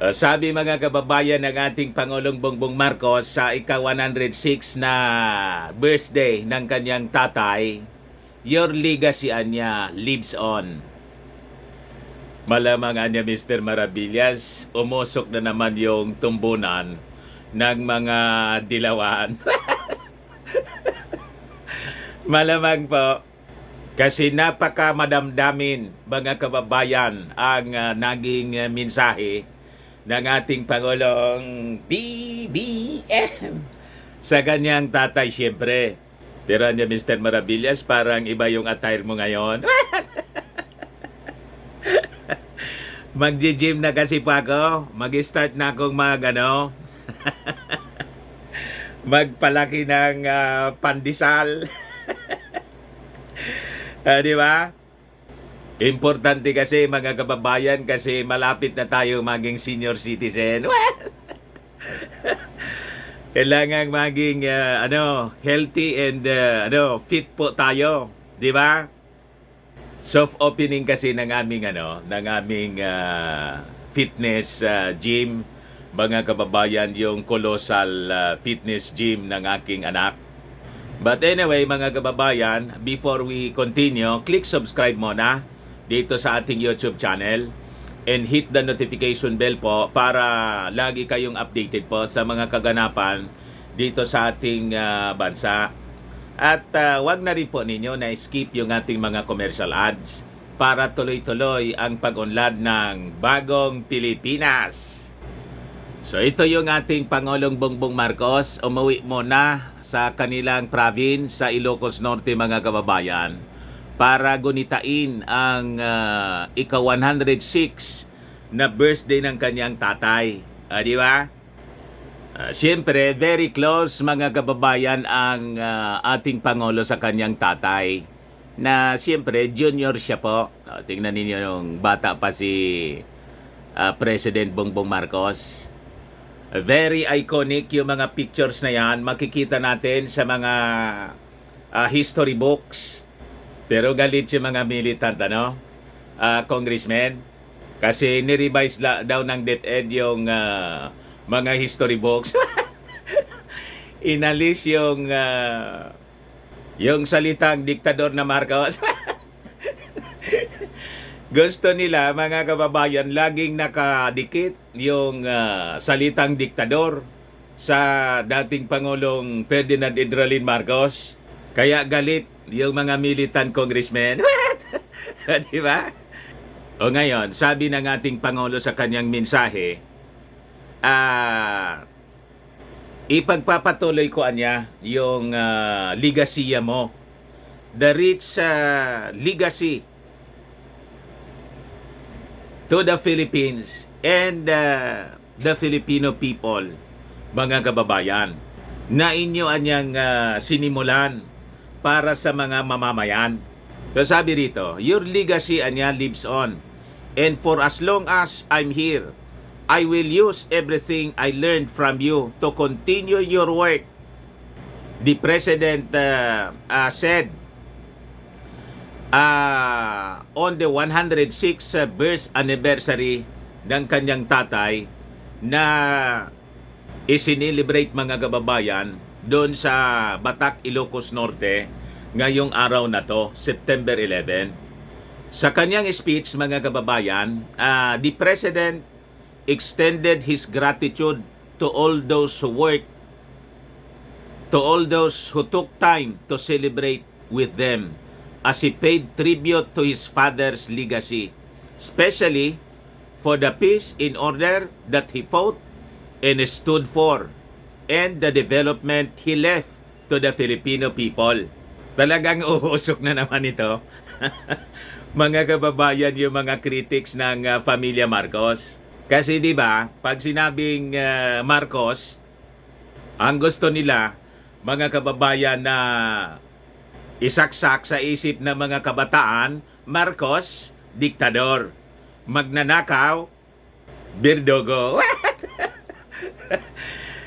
Sabi mga kababayan ng ating Pangulong Bongbong Marcos sa ika-106 na birthday ng kanyang tatay, your legacy niya lives on. Malamang anya Mr. Maravillas, umusok na naman yung tumbunan ng mga dilawan. Malamang po, kasi napaka madamdamin mga kababayan ang naging mensahe ng ating Pangulong BBM sa kanyang tatay siyempre. Pero niya Mr. Maravillas, parang iba yung attire mo ngayon. Magji-gym na kasi pa ako. Mag-start na akong magpalaki ng pandesal. Di ba? Importante kasi mga kababayan kasi malapit na tayo maging senior citizen. Kailangan maging healthy and fit po tayo, 'di ba? Soft opening kasi ng aming fitness gym, mga kababayan, yung colossal fitness gym ng aking anak. But anyway, mga kababayan, before we continue, click subscribe muna dito sa ating YouTube channel and hit the notification bell po para lagi kayong updated po sa mga kaganapan dito sa ating bansa. At wag na rin po ninyo na skip yung ating mga commercial ads para tuloy-tuloy ang pag-unlad ng bagong Pilipinas. So ito yung ating Pangulong Bongbong Marcos, umuwi muna sa kanilang province sa Ilocos Norte mga kababayan para gunitain ang ika-106 na birthday ng kanyang tatay. Di ba? Siyempre, very close mga kababayan ang ating Pangulo sa kanyang tatay. Na siyempre, junior siya po. Tingnan ninyo yung bata pa si President Bongbong Marcos. Very iconic yung mga pictures na yan. Makikita natin sa mga history books. Pero galit yung mga militant, congressmen. Kasi nirevise daw ng DepEd yung mga history books. Inalis yung salitang diktador na Marcos. Gusto nila, mga kababayan, laging nakadikit yung salitang diktador sa dating Pangulong Ferdinand Idrolin Marcos. Kaya galit yung mga militant congressmen. Di ba? O ngayon, sabi ng ating Pangulo sa kanyang mensahe, ipagpapatuloy ko niya yung legacy mo. The rich legacy to the Philippines and the Filipino people, mga kababayan, na inyo anyang sinimulan para sa mga mamamayan. So sabi rito, your legacy lives on. And for as long as I'm here, I will use everything I learned from you to continue your work. The President said on the 106th birth anniversary ng kanyang tatay na isinelebrate mga kababayan doon sa Batac, Ilocos Norte ngayong araw na to, September 11. Sa kanyang speech mga kababayan, the President extended his gratitude to all those who worked, to all those who took time to celebrate with them as he paid tribute to his father's legacy, especially for the peace in order that he fought and stood for, and the development he left to the Filipino people. Talagang uusok na naman ito. Mga kababayan, yung mga critics ng pamilya Marcos. Kasi 'di ba, pag sinabing Marcos, ang gusto nila mga kababayan na isaksak sa isip ng mga kabataan, Marcos, diktador. Magnanakaw, birdogo.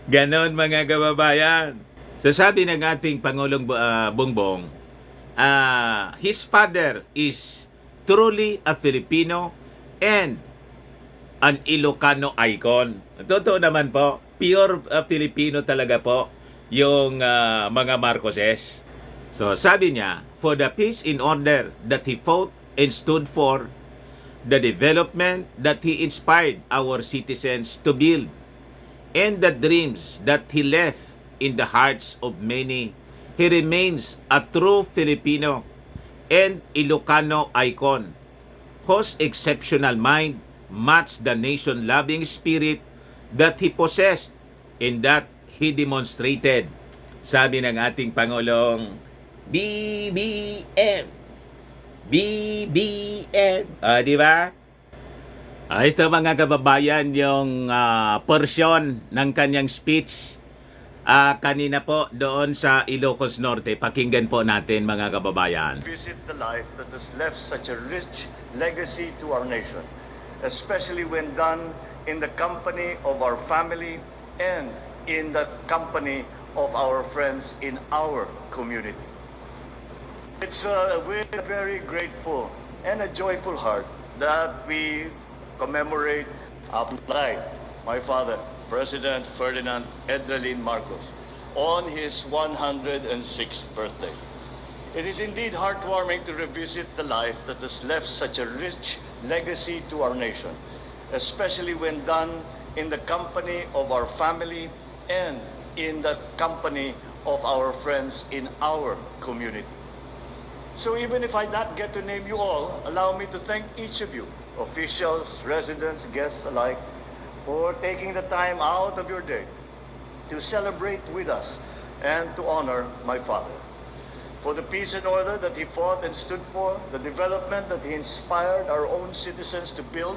Ganon mga kababayan. So sabi ng ating Pangulong Bongbong, his father is truly a Filipino and an Ilocano icon. Totoo naman po, pure Filipino talaga po yung mga Marcoses. So sabi niya, for the peace in order that he fought and stood for, the development that he inspired our citizens to build, and the dreams that he left in the hearts of many, he remains a true Filipino and Ilocano icon, whose exceptional mind matched the nation-loving spirit that he possessed and that he demonstrated. Sabi ng ating Pangulong, BBM, BBM. Di ba? Ito mga kababayan, yung portion ng kanyang speech kanina po doon sa Ilocos Norte. Pakinggan po natin mga kababayan. Visit the life that has left such a rich legacy to our nation, especially when done in the company of our family and in the company of our friends in our community. It's with a very grateful and a joyful heart that we commemorate my father, President Ferdinand Edralin Marcos, on his 106th birthday. It is indeed heartwarming to revisit the life that has left such a rich legacy to our nation, especially when done in the company of our family and in the company of our friends in our community. So even if I not get to name you all, allow me to thank each of you, officials, residents, guests alike, for taking the time out of your day to celebrate with us and to honor my father. For the peace and order that he fought and stood for, the development that he inspired our own citizens to build,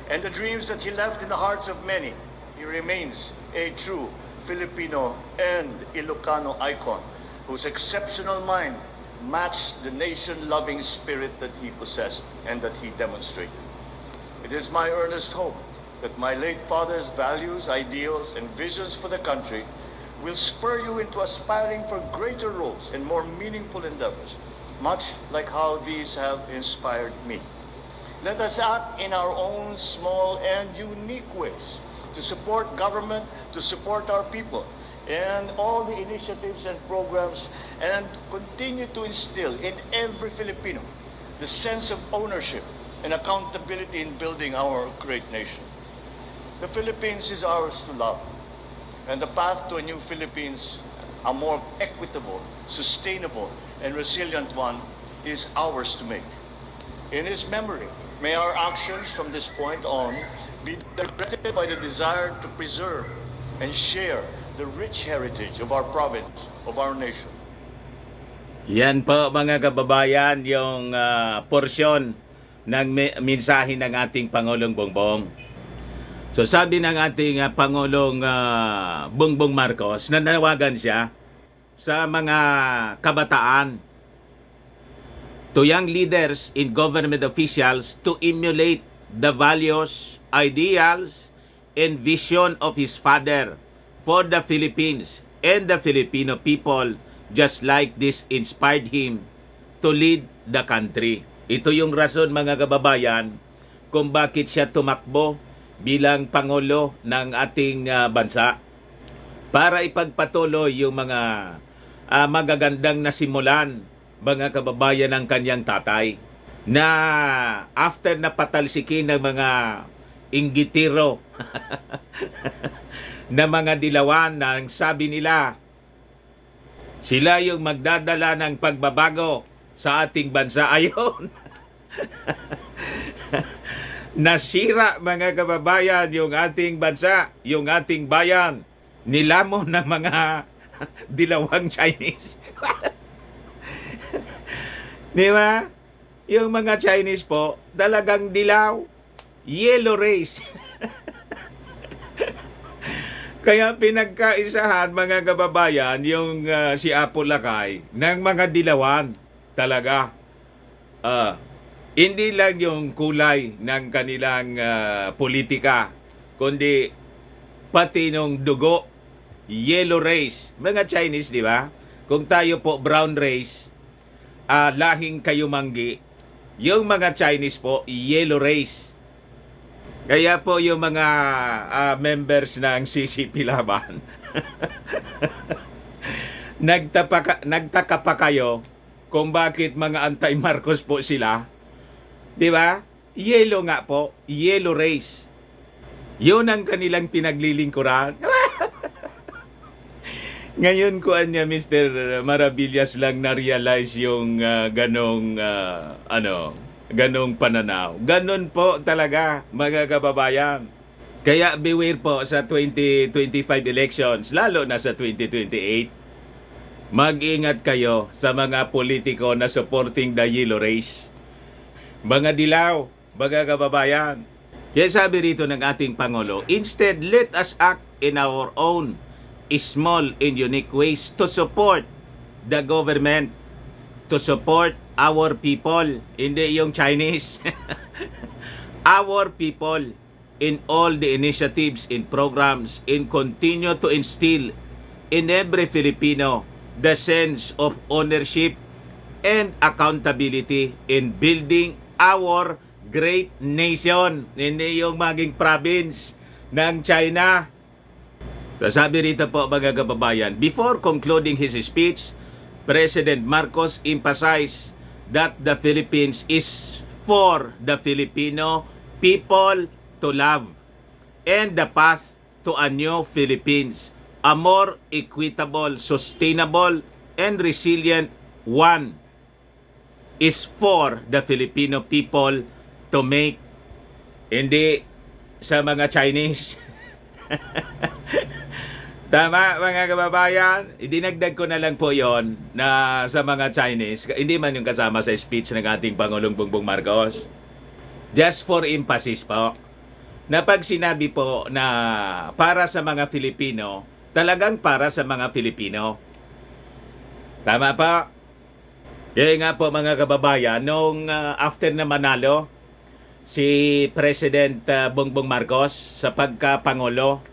and the dreams that he left in the hearts of many, he remains a true Filipino and Ilocano icon whose exceptional mind matched the nation-loving spirit that he possessed and that he demonstrated. It is my earnest hope that my late father's values, ideals, and visions for the country will spur you into aspiring for greater roles and more meaningful endeavors, much like how these have inspired me. Let us act in our own small and unique ways to support government, to support our people, and all the initiatives and programs, and continue to instill in every Filipino the sense of ownership and accountability in building our great nation. The Philippines is ours to love, and the path to a new Philippines, a more equitable, sustainable, and resilient one, is ours to make. In his memory, may our actions from this point on be directed by the desire to preserve and share the rich heritage of our province, of our nation. Yan po mga kababayan, yung porsyon ng mensahe ng ating Pangulong Bongbong. So sabi ng ating Pangulong Bongbong Marcos, nanawagan siya sa mga kabataan, to young leaders and government officials to emulate the values, ideals, and vision of his father for the Philippines and the Filipino people, just like this inspired him to lead the country. Ito yung rason mga kababayan kung bakit siya tumakbo bilang Pangulo ng ating bansa, para ipagpatuloy yung mga magagandang nasimulan mga kababayan ng kanyang tatay, na after na patalsikin ng mga inggitiro na mga dilawan na sabi nila sila yung magdadala ng pagbabago sa ating bansa. Ayon. Nasira mga kababayan yung ating bansa, yung ating bayan, nilamon ng mga dilawang Chinese. Di ba? Yung mga Chinese po, talagang dilaw, yellow race. Kaya pinagkaisahan mga kababayan yung si Apo Lakay ng mga dilawan talaga. Hindi lang yung kulay ng kanilang politika, kundi pati nung dugo, yellow race. Mga Chinese, di ba? Kung tayo po brown race, lahing Kayumanggi, yung mga Chinese po, yellow race. Kaya po yung mga members ng CCP Laban, nagtaka pa kayo kung bakit mga anti-Marcos po sila. Di ba? Yellow nga po. Yellow race. Yun ang kanilang pinaglilingkuran. Ngayon ko niya Mr. Maravillas lang na-realize yung ganong pananaw. Ganon po talaga, mga kababayan. Kaya beware po sa 2025 elections, lalo na sa 2028. Mag-ingat kayo sa mga politiko na supporting the yellow race. Mga dilaw, mga kababayan. Kaya sabi rito ng ating Pangulo, instead, let us act in our own small and unique ways to support the government, to support our people, hindi yung Chinese. Our people in all the initiatives and programs and continue to instill in every Filipino the sense of ownership and accountability in building our great nation. Hindi yung maging province ng China. So, sabi rito po mga kababayan, before concluding his speech, President Marcos emphasized that the Philippines is for the Filipino people to love and the path to a new Philippines, a more equitable, sustainable, and resilient one is for the Filipino people to make, hindi sa mga Chinese. Tama mga kababayan, idinagdag ko na lang po yon na sa mga Chinese, hindi man yung kasama sa speech ng ating Pangulong Bongbong Marcos. Just for emphasis po, na pag sinabi po na para sa mga Filipino, talagang para sa mga Filipino. Tama po? Kaya nga po mga kababayan, nung after na manalo si President Bongbong Marcos sa pagka-Pangulo,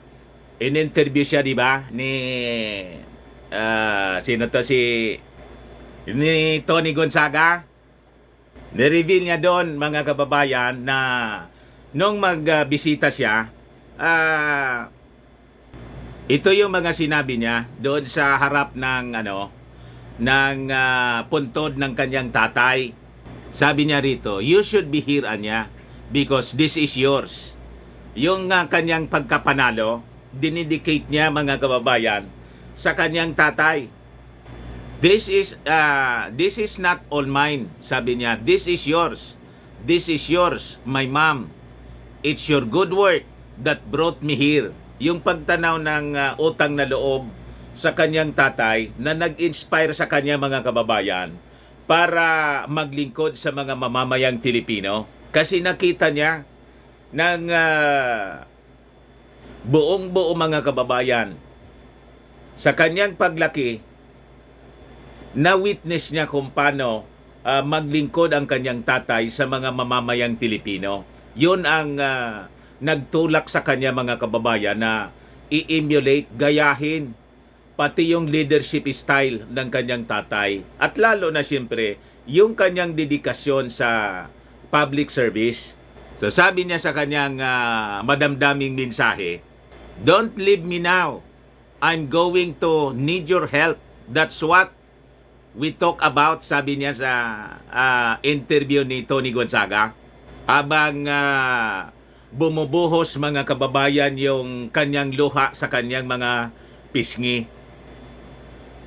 in-interview siya, di ba, ni ni Tony Gonzaga. Ni-reveal niya doon, mga kababayan, na nung magbisita siya, ito yung mga sinabi niya doon sa harap ng puntod ng kanyang tatay. Sabi niya rito, you should be here, Anya, because this is yours. Yung kanyang pagkapanalo, dinedicate niya, mga kababayan, sa kanyang tatay. This is not all mine, sabi niya. This is yours. This is yours, my mom. It's your good work that brought me here. Yung pagtanaw ng utang na loob sa kanyang tatay na nag-inspire sa kanya, mga kababayan, para maglingkod sa mga mamamayang Filipino. Kasi nakita niya ng buong-buo, mga kababayan, sa kanyang paglaki, na-witness niya kung paano maglingkod ang kanyang tatay sa mga mamamayang Pilipino. Yun ang nagtulak sa kanya, mga kababayan, na i-emulate, gayahin, pati yung leadership style ng kanyang tatay. At lalo na siyempre, yung kanyang dedikasyon sa public service. So sabi niya sa kanyang madamdaming mensahe, don't leave me now. I'm going to need your help. That's what we talk about, sabi niya sa interview ni Tony Gonzaga. Habang bumubuhos, mga kababayan, yung kanyang luha sa kanyang mga pisngi.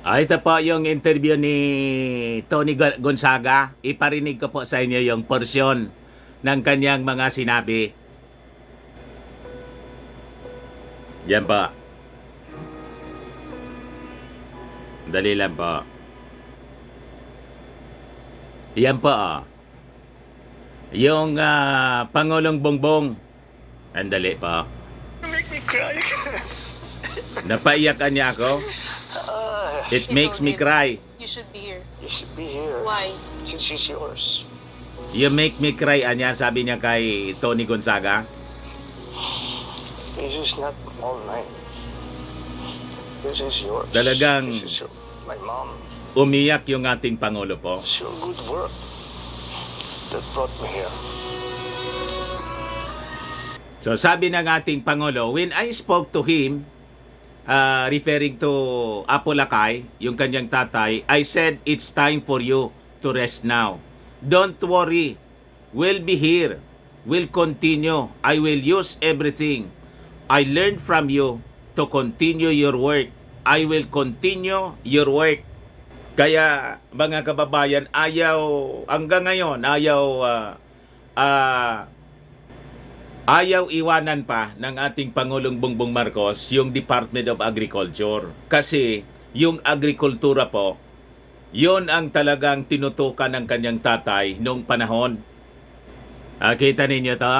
Ito po yung interview ni Tony Gonzaga. Iparinig ko po sa inyo yung porsyon ng kanyang mga sinabi. Yan po. Dali lang po. Yan po. Yung Pangulong Bongbong. Andali po. Make me cry. Napaiyakan niya ako. It She makes told me him, cry. You should be here. You should be here. Why? Since she's yours. You make me cry, anya, sabi niya kay Tony Gonzaga. This is not all mine. This is yours. Talagang This is my mom. umiyak yung ating Pangulo po. It's your good work that brought me here. So sabi ng ating Pangulo, when I spoke to him, referring to Apo Lakay, yung kanyang tatay, I said, it's time for you to rest now. Don't worry. We'll be here. We'll continue. I will use everything I learned from you to continue your work. I will continue your work. Kaya mga kababayan, hanggang ngayon, ayaw iwanan pa ng ating Pangulong Bongbong Marcos yung Department of Agriculture. Kasi yung agrikultura po, yun ang talagang tinutukan ng kanyang tatay noong panahon. Kita ninyo to?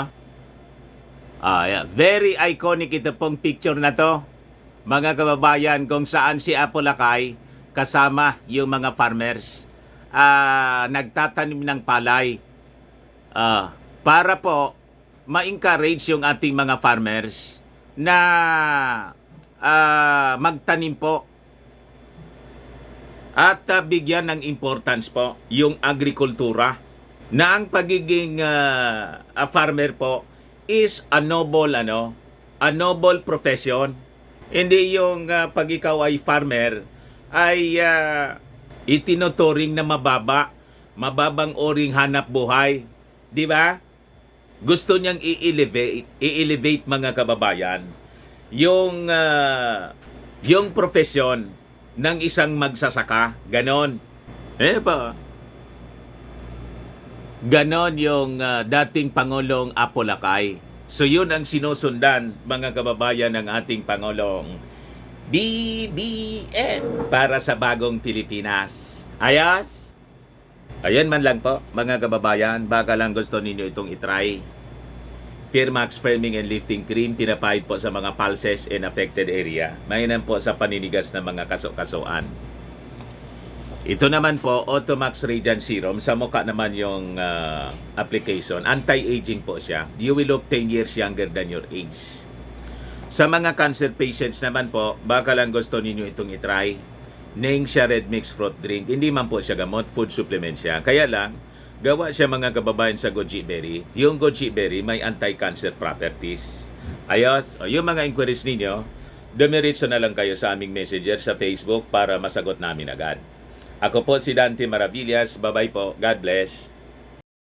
Yeah. Very iconic ito pong picture na to. Mga kababayan, kung saan si Apo Lakay kasama yung mga farmers. Nagtatanim ng palay. Para po ma-encourage yung ating mga farmers na magtanim po at bigyan ng importance po yung agrikultura, na ang pagiging farmer po is a noble profession. Hindi yung pag ikaw ay farmer ay itinuturing na mababang oring hanap buhay, di ba? Gusto niyang i-elevate mga kababayan yung profesyon ng isang magsasaka, ganon. Ganon yung dating Pangulong Apo Lakay. So yun ang sinusundan, mga kababayan, ng ating Pangulong BBM para sa bagong Pilipinas. Ayos? Ayan man lang po, mga kababayan, baka lang gusto ninyo itong itry. Firmax Firming and Lifting Cream, pinapahid po sa mga pulses in affected area. Mainam po sa paninigas ng mga kaso-kasuan. Ito naman po, Automax Radiant Serum. Sa mukha naman yung application. Anti-aging po siya. You will look 10 years younger than your age. Sa mga cancer patients naman po, baka lang gusto ninyo itong itry. Ning siya Red Mix Fruit Drink. Hindi man po siya gamot, food supplement siya. Kaya lang, gawa siya mga kababayan sa goji berry. Yung goji berry may anti-cancer properties. Ayos, yung mga inquiries ninyo, dumiretso na lang kayo sa aming messenger sa Facebook para masagot namin agad. Ako po si Dante Maravillas. Bye-bye po. God bless.